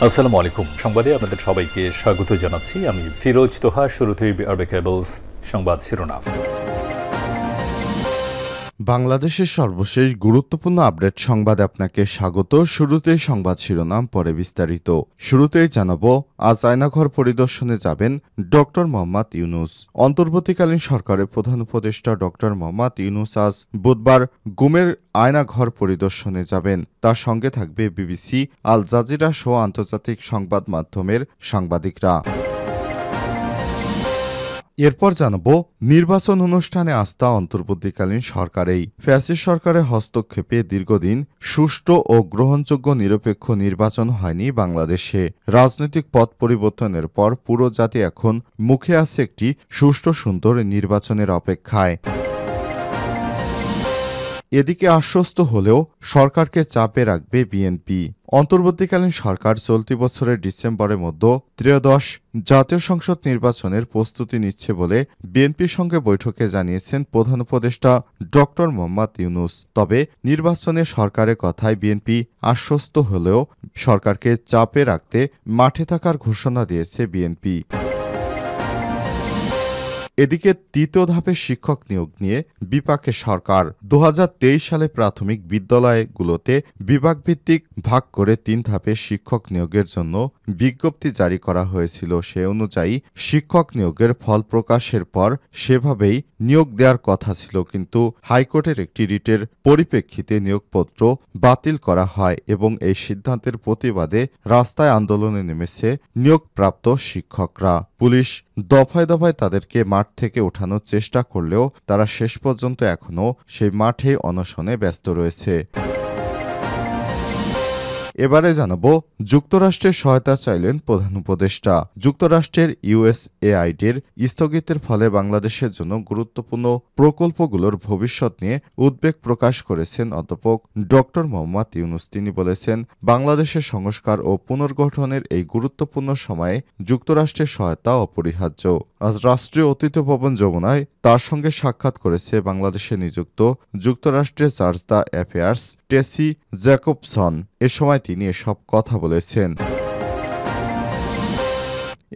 আসসালামু আলাইকুম। সংবাদে আপনাদের সবাইকে স্বাগত জানাচ্ছি। আমি ফিরোজ তোহা। শুরুতেই আরবে কেবলস সংবাদ শিরোনাম। বাংলাদেশের সর্বশেষ গুরুত্বপূর্ণ আপডেট সংবাদে আপনাকে স্বাগত। শুরুতেই সংবাদ শিরোনাম, পরে বিস্তারিত। শুরুতেই জানাবো, আজ আয়নাঘর পরিদর্শনে যাবেন ডক্টর মোহাম্মদ ইউনূস। অন্তর্বর্তীকালীন সরকারের প্রধান উপদেষ্টা ডক্টর মোহাম্মদ ইউনূস আজ বুধবার গুমের আয়নাঘর পরিদর্শনে যাবেন। তার সঙ্গে থাকবে বিবিসি, আল জাজিরা সহ আন্তর্জাতিক সংবাদ মাধ্যমের সাংবাদিকরা। এরপর জানাবো, নির্বাচন অনুষ্ঠানে আস্থা অন্তর্বর্তীকালীন সরকারেই। ফ্যাসিস্ট সরকারের হস্তক্ষেপে দীর্ঘদিন সুষ্ঠু ও গ্রহণযোগ্য নিরপেক্ষ নির্বাচন হয়নি বাংলাদেশে। রাজনৈতিক পথ পরিবর্তনের পর পুরো জাতি এখন মুখে আছে একটি সুষ্ঠু সুন্দর নির্বাচনের অপেক্ষায়। এদিকে আশ্বস্ত হলেও সরকারকে চাপে রাখবে বিএনপি। অন্তর্বর্তীকালীন সরকার চলতি বছরের ডিসেম্বরের মধ্যে ত্রয়োদশ জাতীয় সংসদ নির্বাচনের প্রস্তুতি নিচ্ছে বলে বিএনপির সঙ্গে বৈঠকে জানিয়েছেন প্রধান উপদেষ্টা ডক্টর মোহাম্মদ ইউনূস। তবে নির্বাচনে সরকারের কথায় বিএনপি আশ্বস্ত হলেও সরকারকে চাপে রাখতে মাঠে থাকার ঘোষণা দিয়েছে বিএনপি। এদিকে তৃতীয় ধাপে শিক্ষক নিয়োগ নিয়ে বিপাকে সরকার। ২০২৩ সালে প্রাথমিক বিদ্যালয়গুলোতে বিভাগভিত্তিক ভাগ করে ৩ ধাপে শিক্ষক নিয়োগের জন্য বিজ্ঞপ্তি জারি করা হয়েছিল। সে অনুযায়ী শিক্ষক নিয়োগের ফল প্রকাশের পর সেভাবেই নিয়োগ দেওয়ার কথা ছিল, কিন্তু হাইকোর্টের একটি রিটের পরিপ্রেক্ষিতে নিয়োগপত্র বাতিল করা হয় এবং এই সিদ্ধান্তের প্রতিবাদে রাস্তায় আন্দোলনে নেমেছে নিয়োগপ্রাপ্ত শিক্ষকরা। পুলিশ দফায় দফায় তাদেরকে মাঠ থেকে ওঠানোর চেষ্টা করলেও তারা শেষ পর্যন্ত এখনও সেই মাঠেই অনশনে ব্যস্ত রয়েছে। এবারে জানাবো, যুক্তরাষ্ট্রের সহায়তা চাইলেন প্রধান উপদেষ্টা। যুক্তরাষ্ট্রের ইউএসএআইডির স্থগিতের ফলে বাংলাদেশের জন্য গুরুত্বপূর্ণ প্রকল্পগুলোর ভবিষ্যৎ নিয়ে উদ্বেগ প্রকাশ করেছেন অধ্যাপক ডক্টর মোহাম্মদ ইউনূস। তিনি বলেছেন, বাংলাদেশের সংস্কার ও পুনর্গঠনের এই গুরুত্বপূর্ণ সময়ে যুক্তরাষ্ট্রের সহায়তা অপরিহার্য। আজ রাষ্ট্রীয় অতিথি ভবন যমুনায় তার সঙ্গে সাক্ষাৎ করেছে বাংলাদেশে নিযুক্ত যুক্তরাষ্ট্রের chargé d' affaires Tracey Jacobson. এ সময় তিনি এসব কথা বলেছেন।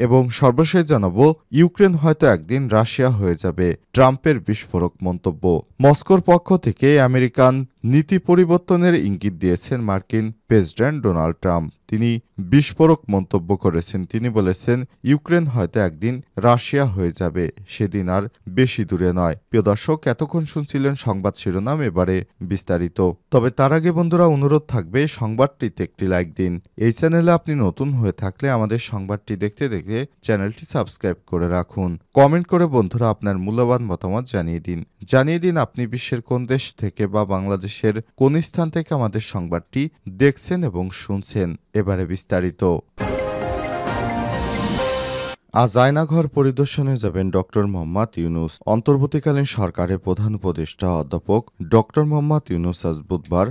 এবং সর্বশেষ জানাবো, ইউক্রেন হয়তো একদিন রাশিয়া হয়ে যাবে, ট্রাম্পের বিস্ফোরক মন্তব্য। মস্কোর পক্ষ থেকে আমেরিকান নীতি পরিবর্তনের ইঙ্গিত দিয়েছেন মার্কিন প্রেসিডেন্ট ডোনাল্ড ট্রাম্প। তিনি বিস্ফোরক মন্তব্য করেছেন। তিনি বলেছেন, ইউক্রেন হয়তো একদিন রাশিয়া হয়ে যাবে, সেদিন আর বেশি দূরে নয়। প্রিয় দর্শক, এতক্ষণ শুনছিলেন সংবাদ শিরোনাম, এবারে বিস্তারিত। তবে তার আগে বন্ধুরা, অনুরোধ থাকবে সংবাদটিতে একটি লাইক দিন। এই চ্যানেলে আপনি নতুন হয়ে থাকলে আমাদের সংবাদটি দেখতে দেখতে চ্যানেলটি সাবস্ক্রাইব করে রাখুন। কমেন্ট করে বন্ধুরা আপনার মূল্যবান মতামত জানিয়ে দিন আপনি বিশ্বের কোন দেশ থেকে বা বাংলাদেশের কোন স্থান থেকে আমাদের সংবাদটি দেখছেন এবং শুনছেন। এবারে বিস্তারিত। আজ আয়নাঘর পরিদর্শনে যাবেন ডক্টর মোহাম্মদ ইউনূস। অন্তর্বর্তীকালীন সরকারের প্রধান উপদেষ্টা অধ্যাপক ডক্টর মোহাম্মদ ইউনূস আজ বুধবার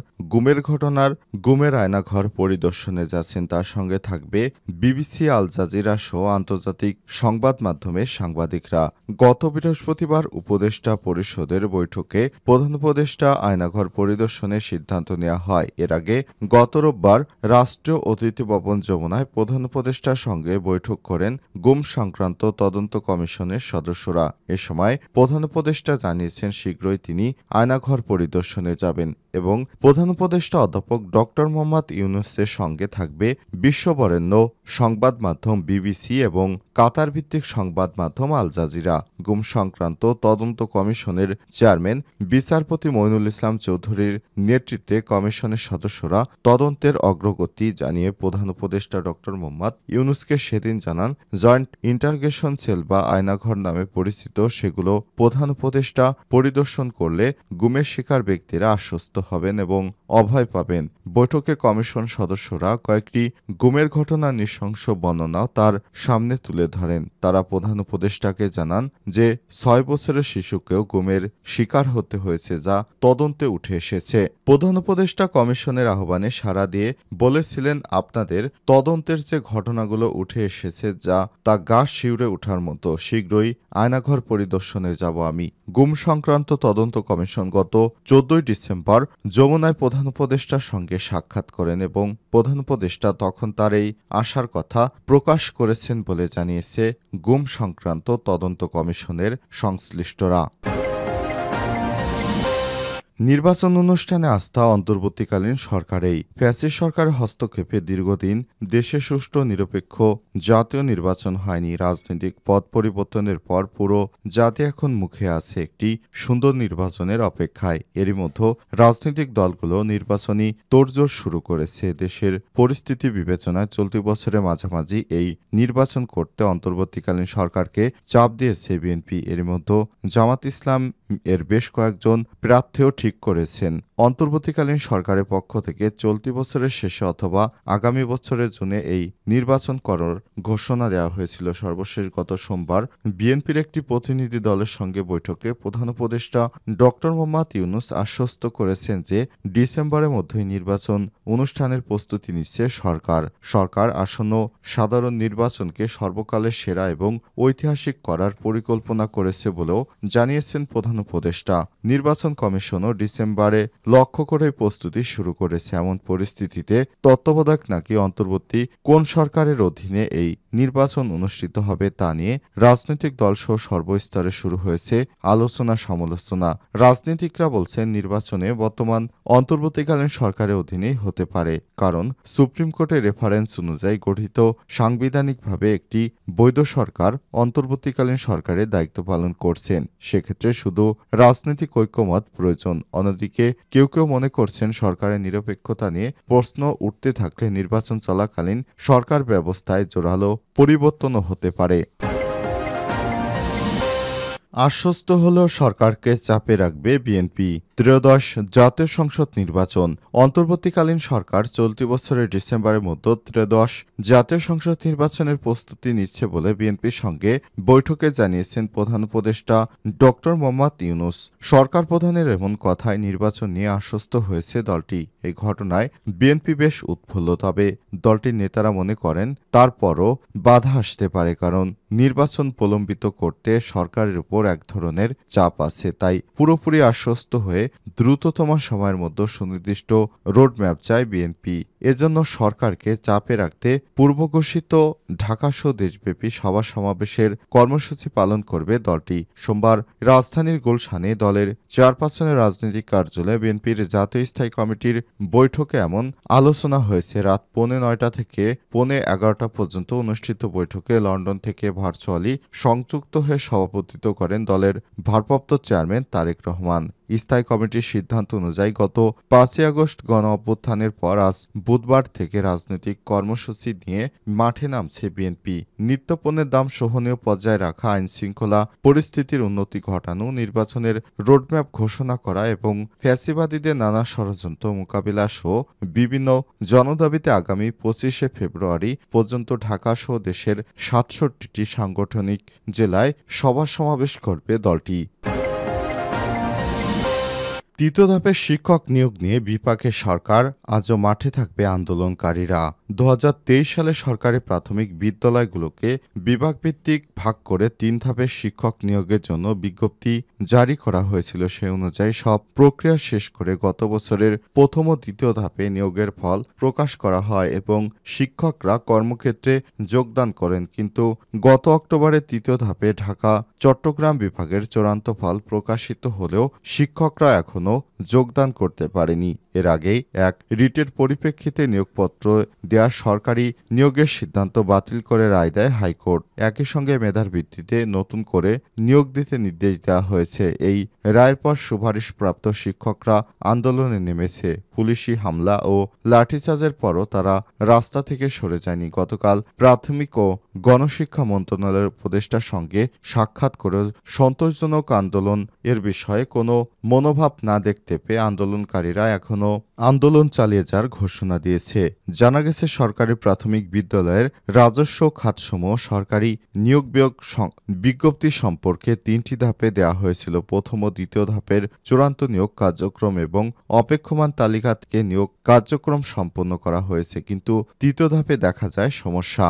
গুমের আয়নাঘর পরিদর্শনে যাচ্ছেন। তার সঙ্গে থাকবে বিবিসি, আল জাজিরা সহ আন্তর্জাতিক সংবাদ মাধ্যমের সাংবাদিকরা। গত বৃহস্পতিবার উপদেষ্টা পরিষদের বৈঠকে প্রধান উপদেষ্টা আয়নাঘর পরিদর্শনের সিদ্ধান্ত নেওয়া হয়। এর আগে গত রোববার রাষ্ট্রীয় অতিথি ভবন যমুনায় প্রধান উপদেষ্টার সঙ্গে বৈঠক করেন গুম সংক্রান্ত তদন্ত কমিশনের সদস্যরা। এ সময় প্রধান উপদেষ্টা জানিয়েছেন, শীঘ্রই তিনি আয়নাঘর পরিদর্শনে যাবেন এবং প্রধান উপদেষ্টা অধ্যাপক ডক্টর মোহাম্মদ ইউনূসের সঙ্গে থাকবে বিশ্ববরেণ্য সংবাদ মাধ্যম বিবিসি এবং কাতার ভিত্তিক সংবাদ মাধ্যম আল জাজিরা। গুম সংক্রান্ত তদন্ত কমিশনের চেয়ারম্যান বিচারপতি মইনুল ইসলাম চৌধুরীর নেতৃত্বে কমিশনের সদস্যরা তদন্তের অগ্রগতি জানিয়ে প্রধান উপদেষ্টা ডক্টর মোহাম্মদ ইউনূসকে সেদিন জানান, জয়েন্ট ইন্টারগেশন সেল বা আয়নাঘর নামে পরিচিত সেগুলো প্রধান উপদেষ্টা পরিদর্শন করলে গুমের শিকার ব্যক্তিরা আশ্বস্ত হবেন এবং অভয় পাবেন। বৈঠকে কমিশন সদস্যরা কয়েকটি গুমের ঘটনা নৃশংস বর্ণনাও তার সামনে তুলে ধরেন। তারা প্রধান উপদেষ্টাকে জানান যে ৬ বছরের শিশুকেও গুমের শিকার হতে হয়েছে, যা তদন্তে উঠে এসেছে। প্রধান উপদেষ্টা কমিশনের আহ্বানে সাড়া দিয়ে বলেছিলেন, আপনাদের তদন্তের যে ঘটনাগুলো উঠে এসেছে তা গা শিউরে ওঠার মতো। শীঘ্রই আয়নাঘর পরিদর্শনে যাব আমি। গুম সংক্রান্ত তদন্ত কমিশন গত 14 ডিসেম্বর যমুনায় প্রধান উপদেষ্টার সঙ্গে সাক্ষাৎ করেন এবং প্রধান উপদেষ্টা তখন তার এই আশার কথা প্রকাশ করেছেন বলে জানিয়েছে গুম সংক্রান্ত তদন্ত কমিশনের সংশ্লিষ্টরা। নির্বাচন অনুষ্ঠানে আস্থা অন্তর্বর্তীকালীন সরকারেই। ফ্যাসিস্ট সরকারের হস্তক্ষেপে দীর্ঘদিন দেশে সুষ্ঠু নিরপেক্ষ জাতীয় নির্বাচন হয়নি। রাজনৈতিক পথ পরিবর্তনের পর পুরো জাতি এখন মুখে আছে একটি সুন্দর নির্বাচনের অপেক্ষায়। এরই মধ্যে রাজনৈতিক দলগুলো নির্বাচনী তোড়জোড় শুরু করেছে। দেশের পরিস্থিতি বিবেচনায় চলতি বছরের মাঝামাঝি এই নির্বাচন করতে অন্তর্বর্তীকালীন সরকারকে চাপ দিয়েছে বিএনপি। এরই মধ্যে জামাত ইসলাম এর বেশ কয়েকজন প্রার্থীও ঠিক করেছেন অন্তর্বর্তীকালীন সরকারের পক্ষ থেকে চলতি বছরের শেষে অথবা আগামী বছরের জুনে এই নির্বাচন করার ঘোষণা দেওয়া হয়েছিল। সর্বশেষ গত সোমবার বিএনপির একটি প্রতিনিধি দলের সঙ্গে বৈঠকে প্রধান উপদেষ্টা ডক্টর মোহাম্মদ ইউনূস আশ্বস্ত করেছেন যে ডিসেম্বরের মধ্যেই নির্বাচন অনুষ্ঠানের প্রস্তুতি নিচ্ছে সরকার আসন্ন সাধারণ নির্বাচনকে সর্বকালের সেরা এবং ঐতিহাসিক করার পরিকল্পনা করেছে বলেও জানিয়েছেন প্রধান উপদেষ্টা। নির্বাচন কমিশনও ডিসেম্বরে লক্ষ্য করে প্রস্তুতি শুরু করেছে। এমন পরিস্থিতিতে তত্ত্বাবধায়ক নাকি অন্তর্বর্তী কোন সরকারের অধীনে এই নির্বাচন অনুষ্ঠিত হবে তা নিয়ে রাজনৈতিক দলসহ সর্বস্তরে শুরু হয়েছে আলোচনা সমালোচনা। রাজনীতিকরা বলছেন নির্বাচনে বর্তমান অন্তর্বর্তীকালীন সরকারের অধীনেই হতে পারে, কারণ সুপ্রিম কোর্টের রেফারেন্স অনুযায়ী গঠিত সাংবিধানিকভাবে একটি বৈধ সরকার অন্তর্বর্তীকালীন সরকারের দায়িত্ব পালন করছেন। সেক্ষেত্রে শুধু রাজনৈতিক ঐক্যমত প্রয়োজন। অন্যদিকে কেউ কেউ মনে করছেন সরকারের নিরপেক্ষতা নিয়ে প্রশ্ন উঠতে থাকলে নির্বাচন চলাকালীন সরকার ব্যবস্থায় জোরালো পরিবর্তনও হতে পারে। আশ্বস্ত হল সরকারকে চাপে রাখবে বিএনপি। ত্রয়োদশ জাতীয় সংসদ নির্বাচন। অন্তর্বর্তীকালীন সরকার চলতি বছরের ডিসেম্বরের মধ্যে ত্রয়োদশ জাতীয় সংসদ নির্বাচনের প্রস্তুতি নিচ্ছে বলে বিএনপির সঙ্গে বৈঠকে জানিয়েছেন প্রধান উপদেষ্টা ডক্টর মোহাম্মদ ইউনূস। সরকার প্রধানের এমন কথায় নির্বাচন নিয়ে আশ্বস্ত হয়েছে দলটি। এই ঘটনায় বিএনপি বেশ উৎফুল্ল, তবে দলটির নেতারা মনে করেন তারপরও বাধা আসতে পারে, কারণ নির্বাচন প্রলম্বিত করতে সরকারের উপর এক ধরনের চাপ আছে। তাই পুরোপুরি আশ্বস্ত হয়ে দ্রুততম সময়ের মধ্যে সুনির্দিষ্ট রোডম্যাপ চায় বিএনপি। এজন্য সরকারকে চাপে রাখতে পূর্বঘোষিত ঢাকাসহ দেশব্যাপী সভা সমাবেশের কর্মসূচি পালন করবে দলটি। সোমবার রাজধানীর গুলশানে দলের চেয়ারপারসনের রাজনৈতিক কার্যালয়ে বিএনপির জাতীয় স্থায়ী কমিটির বৈঠকে এমন আলোচনা হয়েছে। রাত 9:30 থেকে 11:30 পর্যন্ত অনুষ্ঠিত বৈঠকে লন্ডন থেকে ভার্চুয়ালি সংযুক্ত হয়ে সভাপতিত্ব করেন দলের ভারপ্রাপ্ত চেয়ারম্যান তারেক রহমান। স্থায়ী কমিটির সিদ্ধান্ত অনুযায়ী গত 5 আগস্ট গণ অভ্যুত্থানের পর আজ বুধবার থেকে রাজনৈতিক কর্মসূচি নিয়ে মাঠে নামছে বিএনপি। নিত্যপণ্যের দাম সহনীয় পর্যায়ে রাখা, আইন শৃঙ্খলা পরিস্থিতির উন্নতি ঘটানো, নির্বাচনের রোডম্যাপ ঘোষণা করা এবং ফ্যাসিবাদীদের নানা ষড়যন্ত্র মোকাবিলা সহ বিভিন্ন জনদাবিতে আগামী 25 ফেব্রুয়ারি পর্যন্ত ঢাকা সহ দেশের 67টি সাংগঠনিক জেলায় সভা সমাবেশ করবে দলটি। তৃতীয় ধাপের শিক্ষক নিয়োগ নিয়ে বিপাকে সরকার, আজও মাঠে থাকবে আন্দোলনকারীরা। 2023 সালে সরকারি প্রাথমিক বিদ্যালয়গুলোকে বিভাগভিত্তিক ভাগ করে 3 ধাপের শিক্ষক নিয়োগের জন্য বিজ্ঞপ্তি জারি করা হয়েছিল। সে অনুযায়ী সব প্রক্রিয়া শেষ করে গত বছরের প্রথম ও দ্বিতীয় ধাপে নিয়োগের ফল প্রকাশ করা হয় এবং শিক্ষকরা কর্মক্ষেত্রে যোগদান করেন। কিন্তু গত অক্টোবরে তৃতীয় ধাপে ঢাকা চট্টগ্রাম বিভাগের চূড়ান্ত ফল প্রকাশিত হলেও শিক্ষকরা এখনও যোগদান করতে পারেনি। এর আগেই এক রিটের পরিপ্রেক্ষিতে নিয়োগপত্র দেওয়া সরকারি নিয়োগের সিদ্ধান্ত বাতিল করে রায় দেয় হাইকোর্ট। একই সঙ্গে মেধার ভিত্তিতে নতুন করে নিয়োগ দিতে নির্দেশ দেওয়া হয়েছে। এই রায়ের পর সুপারিশপ্রাপ্ত শিক্ষকরা আন্দোলনে নেমেছে। পুলিশি হামলা ও লাঠিচার্জের পরও তারা রাস্তা থেকে সরে যায়নি। গতকাল প্রাথমিক ও গণশিক্ষা মন্ত্রণালয়ের উপদেষ্টার সঙ্গে সাক্ষাৎ করে সন্তোষজনক আন্দোলন এর বিষয়ে কোনো মনোভাব না দেখতে পেয়ে আন্দোলনকারীরা এখনও আন্দোলন চালিয়ে যাওয়ার ঘোষণা দিয়েছে। জানা গেছে সরকারি প্রাথমিক বিদ্যালয়ের রাজস্ব খাতসমূহ সরকারি নিয়োগ বিজ্ঞপ্তি সম্পর্কে 3টি ধাপে দেওয়া হয়েছিল। প্রথম ও দ্বিতীয় ধাপের চূড়ান্ত নিয়োগ কার্যক্রম এবং অপেক্ষমান তালিকা থেকে নিয়োগ কার্যক্রম সম্পন্ন করা হয়েছে, কিন্তু তৃতীয় ধাপে দেখা যায় সমস্যা।